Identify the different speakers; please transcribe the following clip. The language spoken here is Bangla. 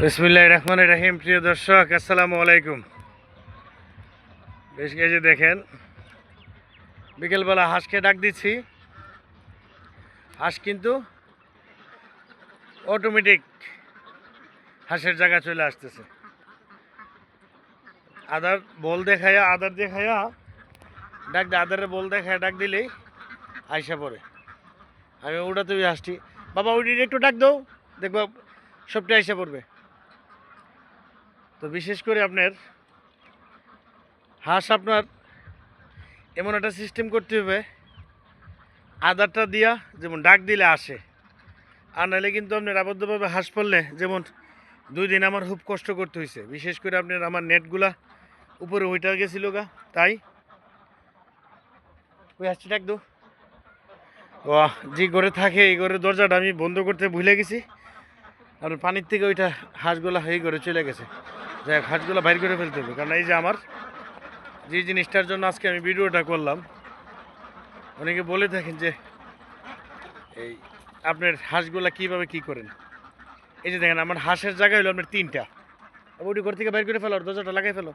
Speaker 1: বিসমিল্লাহির রহমানির রহিম। প্রিয় দর্শক, আসসালামু আলাইকুম। বেশ কিছু দেখেন, বিকেলবেলা হাঁসকে ডাক দিচ্ছি। হাঁস কিন্তু অটোমেটিক হাঁসের জায়গা চলে আসতেছে। আদার দেখাইয়া ডাক দিয়ে, আদারের বল দেখায় ডাক দিলেই আইসা পড়ে। আমি ওটাতে হাঁসটি, বাবা ওইটি একটু ডাক দাও, দেখবো সবটা আইসা পড়বে। তো বিশেষ করে আপনার হাঁস আপনার এমন একটা সিস্টেম করতে হবে, আদারটা দিয়া যেমন ডাক দিলে আসে, আর নাহলে কিন্তু আপনার আবদ্ধভাবে হাঁস পড়লে, যেমন 2 দিন আমার খুব কষ্ট করতে হয়েছে। বিশেষ করে আপনার আমার নেটগুলা উপরে উঠে গেছিল গা, তাই ওই হাঁসটি ডাক দো। ও যে ঘরে থাকে, এই ঘরের দরজাটা আমি বন্ধ করতে ভুলে গেছি, আর পানির থেকে ওইটা হাঁসগুলা এই ঘরে চলে গেছে। যাই হোক, হাঁসগুলা বাইর করে ফেলতে হবে, কারণ এই যে আমার যে জিনিসটার জন্য আজকে আমি ভিডিওটা করলাম, অনেকে বলে থাকেন যে এই আপনার হাঁসগুলা কীভাবে কী করেন। এই যে দেখেন, আমার হাঁসের জায়গা হলো আপনার 3টা। ওইটি ঘর থেকে বাইর করে ফেলো, আর দরজাটা লাগাই ফেলো।